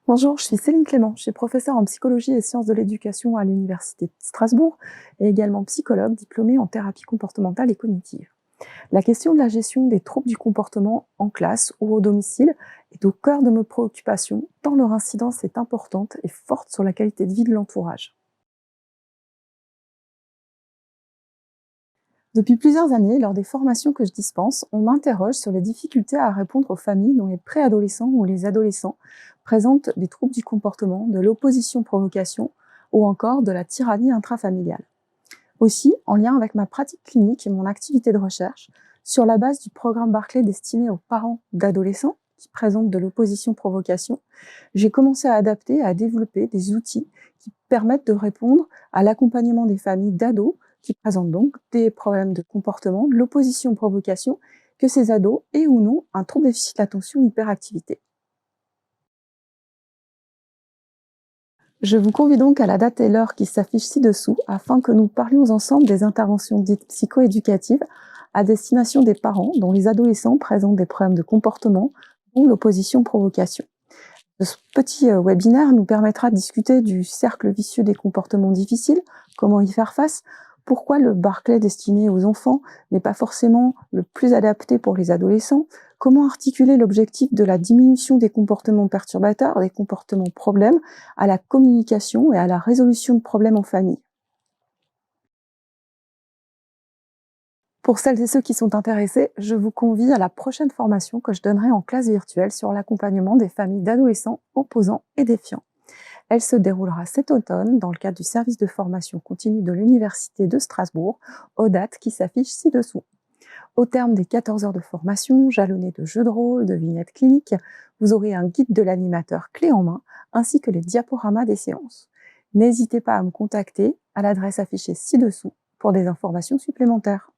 Bonjour, je suis Céline Clément, je suis professeure en psychologie et sciences de l'éducation à l'Université de Strasbourg et également psychologue diplômée en thérapie comportementale et cognitive. La question de la gestion des troubles du comportement en classe ou au domicile est au cœur de mes préoccupations, tant leur incidence est importante et forte sur la qualité de vie de l'entourage. Depuis plusieurs années, lors des formations que je dispense, on m'interroge sur les difficultés à répondre aux familles dont les préadolescents ou les adolescents présentent des troubles du comportement, de l'opposition-provocation ou encore de la tyrannie intrafamiliale. Aussi, en lien avec ma pratique clinique et mon activité de recherche, sur la base du programme Barclay destiné aux parents d'adolescents qui présentent de l'opposition-provocation, j'ai commencé à adapter et à développer des outils qui permettent de répondre à l'accompagnement des familles d'ados qui présentent donc des problèmes de comportement, de l'opposition-provocation, que ces ados aient ou non un trouble déficit d'attention hyperactivité. Je vous convie donc à la date et l'heure qui s'affiche ci-dessous afin que nous parlions ensemble des interventions dites psychoéducatives à destination des parents dont les adolescents présentent des problèmes de comportement ou l'opposition-provocation. Ce petit webinaire nous permettra de discuter du cercle vicieux des comportements difficiles, comment y faire face, pourquoi le Barclay destiné aux enfants n'est pas forcément le plus adapté pour les adolescents, comment articuler l'objectif de la diminution des comportements perturbateurs, des comportements problèmes, à la communication et à la résolution de problèmes en famille. Pour celles et ceux qui sont intéressés, je vous convie à la prochaine formation que je donnerai en classe virtuelle sur l'accompagnement des familles d'adolescents opposants et défiants. Elle se déroulera cet automne dans le cadre du service de formation continue de l'Université de Strasbourg, aux dates qui s'affichent ci-dessous. Au terme des 14 heures de formation, jalonnées de jeux de rôle, de vignettes cliniques, vous aurez un guide de l'animateur clé en main, ainsi que les diaporamas des séances. N'hésitez pas à me contacter à l'adresse affichée ci-dessous pour des informations supplémentaires.